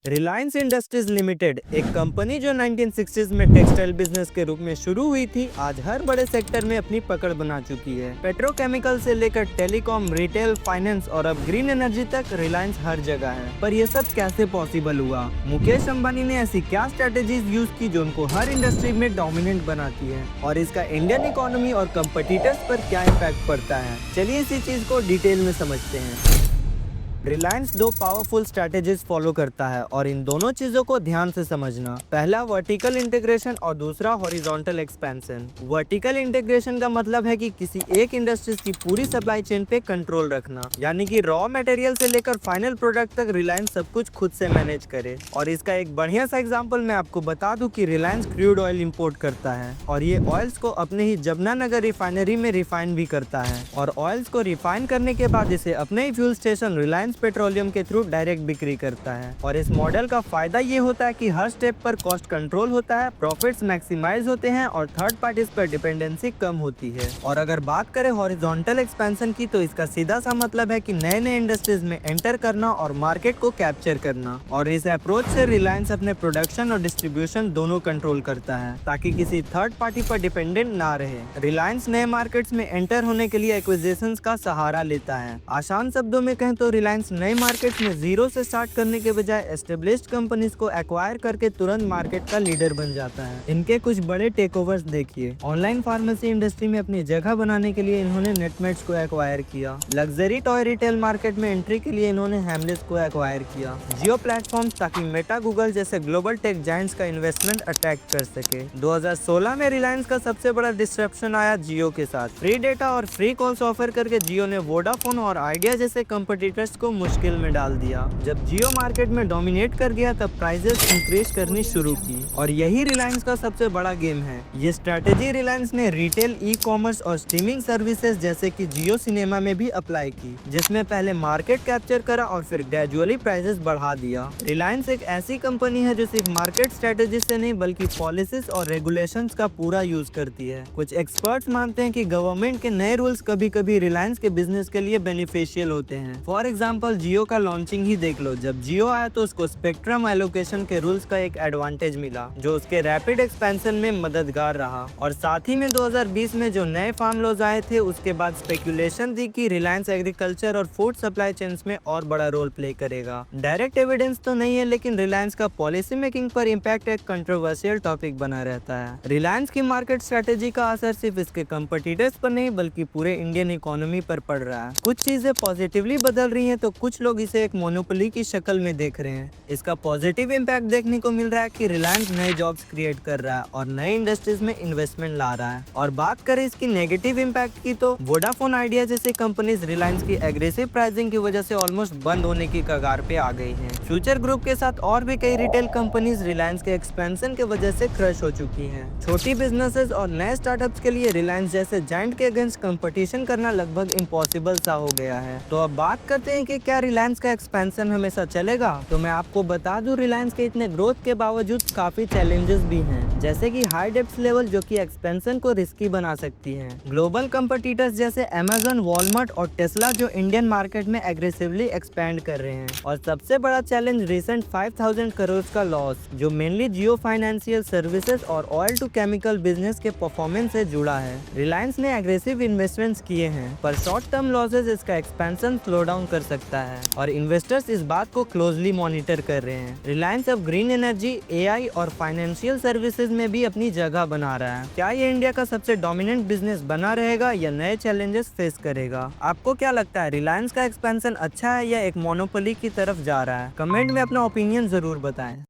Reliance industries limited एक company जो 1960s में टेक्सटाइल बिजनेस के रूप में शुरू हुई थी, आज हर बड़े सेक्टर में अपनी पकड़ बना चुकी है। पेट्रोकेमिकल से लेकर टेलीकॉम, रिटेल, फाइनेंस और अब ग्रीन एनर्जी तक रिलायंस हर जगह है। पर यह सब कैसे पॉसिबल हुआ? मुकेश अंबानी ने ऐसी क्या स्ट्रेटेजीज यूज की जो उनको हर इंडस्ट्री में डोमिनेंट बनाती है, और इसका इंडियन इकोनॉमी और कंपटीटर्स पर क्या इम्पैक्ट पड़ता है? चलिए इसी चीज को डिटेल में समझते हैं। रिलायंस दो पावरफुल स्ट्रैटेजीज फॉलो करता है, और इन दोनों चीजों को ध्यान से समझना। पहला वर्टिकल इंटीग्रेशन और दूसरा हॉरिजॉन्टल एक्सपेंशन। वर्टिकल इंटीग्रेशन का मतलब है कि किसी एक इंडस्ट्रीज की पूरी सप्लाई चेन पे कंट्रोल रखना, यानी कि रॉ मटेरियल से लेकर फाइनल प्रोडक्ट तक रिलायंस सब कुछ खुद से मैनेज करे। और इसका एक बढ़िया सा एग्जाम्पल मैं आपको बता दूं कि रिलायंस क्रूड ऑयल इम्पोर्ट करता है, और ये ऑयल्स को अपने ही जमुनानगर रिफाइनरी में रिफाइन भी करता है, और ऑयल्स को रिफाइन करने के बाद इसे अपने ही फ्यूल स्टेशन रिलायंस पेट्रोलियम के थ्रू डायरेक्ट बिक्री करता है। और इस मॉडल का फायदा ये होता है कि हर स्टेप पर कॉस्ट कंट्रोल होता है, प्रॉफिट्स मैक्सिमाइज होते हैं और थर्ड पार्टीज पर डिपेंडेंसी कम होती है। और अगर बात करें हॉरिजॉन्टल एक्सपेंशन की, तो इसका सीधा सा मतलब है कि नए नए इंडस्ट्रीज में एंटर करना और मार्केट को कैप्चर करना। और इस अप्रोच से रिलायंस अपने प्रोडक्शन और डिस्ट्रीब्यूशन दोनों कंट्रोल करता है, ताकि किसी थर्ड पार्टी पर डिपेंडेंट ना रहे। रिलायंस नए मार्केट्स में एंटर होने के लिए एक्विजिशंस का सहारा लेता है। आसान शब्दों में कहें तो रिलायंस नए मार्केट में जीरो से स्टार्ट करने के बजाय एस्टेब्लिश्ड कंपनीज को एक्वायर करके तुरंत मार्केट का लीडर बन जाता है। इनके कुछ बड़े टेक ओवर्स देखिए। ऑनलाइन फार्मेसी इंडस्ट्री में अपनी जगह बनाने के लिए इन्होंने नेटमेट्स को एक्वायर किया। लग्जरी टॉय रिटेल मार्केट में एंट्री के लिए इन्होंने हैमलेस को एक्वायर किया। जियो प्लेटफॉर्म, ताकि मेटा, गूगल जैसे ग्लोबल टेक जायंट्स का इन्वेस्टमेंट अट्रैक्ट कर सके। 2016 में रिलायंस का सबसे बड़ा डिस्ट्रप्शन आया जियो के साथ। फ्री डेटा और फ्री कॉल्स ऑफर करके जियो ने वोडाफोन और आइडिया जैसे कंपटीटर्स को मुश्किल में डाल दिया। जब जियो मार्केट में डोमिनेट कर गया, तब प्राइसेस इंक्रीज करनी शुरू की, और यही रिलायंस का सबसे बड़ा गेम है। ये स्ट्रेटेजी रिलायंस ने रिटेल, ई कॉमर्स और स्ट्रीमिंग सर्विसेज जैसे कि जियो सिनेमा में भी अप्लाई की, जिसमें पहले मार्केट कैप्चर करा और फिर ग्रेजुअली प्राइसेस बढ़ा दिया। रिलायंस एक ऐसी कंपनी है जो सिर्फ मार्केट स्ट्रेटेजी से नहीं, बल्कि पॉलिसीज और रेगुलेशंस का पूरा यूज करती है। कुछ एक्सपर्ट्स मानते हैं कि गवर्नमेंट के नए रूल्स कभी कभी रिलायंस के बिजनेस के लिए बेनिफिशियल होते हैं। फॉर एग्जाम्पल, जियो का लॉन्चिंग ही देख लो। जब जियो आया तो उसको स्पेक्ट्रम एलोकेशन के रूल्स का एक एडवांटेज मिला, जो उसके रैपिड एक्सपेंशन में मददगार रहा। और साथ ही में 2020 में जो नए फार्म लॉज आए थे, उसके बाद स्पेकुलेशन थी कि रिलायंस एग्रीकल्चर और फूड सप्लाई चेन्स में और बड़ा रोल प्ले करेगा। डायरेक्ट एविडेंस तो नहीं है, लेकिन रिलायंस का पॉलिसी मेकिंग पर इम्पैक्ट एक कंट्रोवर्शियल टॉपिक बना रहता है। रिलायंस की मार्केट स्ट्रेटेजी का असर सिर्फ इसके कंपटीटर्स पर नहीं, बल्कि पूरे इंडियन इकोनॉमी पर पड़ रहा है। कुछ चीजें पॉजिटिवली बदल रही है, तो कुछ लोग इसे एक मोनोपोली की शक्ल में देख रहे हैं। इसका पॉजिटिव इम्पैक्ट देखने को मिल रहा है कि रिलायंस नए जॉब्स क्रिएट कर रहा है और नए इंडस्ट्रीज में इन्वेस्टमेंट ला रहा है। और बात करें इसकी नेगेटिव इम्पैक्ट की, तो वोडाफोन, आइडिया जैसी कंपनीज रिलायंस की एग्रेसिव प्राइसिंग की वजह से ऑलमोस्ट बंद होने की कगार पे आ गई हैं। फ्यूचर ग्रुप के साथ और भी कई रिटेल कंपनीज रिलायंस के एक्सपेंशन की वजह से क्रश हो चुकी हैं। छोटी बिजनेसेस और नए स्टार्टअप्स के लिए रिलायंस जैसे जायंट के अगेंस्ट कंपटीशन करना लगभग इम्पॉसिबल सा हो गया है। तो अब बात करते हैं कि क्या रिलायंस का एक्सपेंशन हमेशा चलेगा। तो मैं आपको बता दूं, रिलायंस के इतने ग्रोथ के बावजूद काफी चैलेंजेस भी हैं, जैसे कि हाई डेप्ट लेवल जो कि एक्सपेंशन को रिस्की बना सकती हैं। ग्लोबल कंपटीटर्स जैसे अमेज़न, वॉलमार्ट और टेस्ला जो इंडियन मार्केट में एग्रेसिवली एक्सपैंड कर रहे हैं। और सबसे बड़ा चैलेंज रिसेंट 5000 करोड़ का लॉस, जो मेनली जियो फाइनेंशियल सर्विसेज और ऑयल टू केमिकल बिजनेस के परफॉर्मेंस से जुड़ा है। रिलायंस ने एग्रेसिव इन्वेस्टमेंट्स किए हैं, पर शॉर्ट टर्म लॉसेज इसका एक्सपेंशन स्लो डाउन कर सकता है, और इन्वेस्टर्स इस बात को क्लोजली मॉनिटर कर रहे हैं। रिलायंस अब ग्रीन एनर्जी, एआई और फाइनेंशियल सर्विसेज में भी अपनी जगह बना रहा है। क्या ये इंडिया का सबसे डोमिनेंट बिजनेस बना रहेगा या नए चैलेंजेस फेस करेगा? आपको क्या लगता है, रिलायंस का एक्सपेंशन अच्छा है या एक मोनोपोली की तरफ जा रहा है? कमेंट में अपना ओपिनियन जरूर बताएं।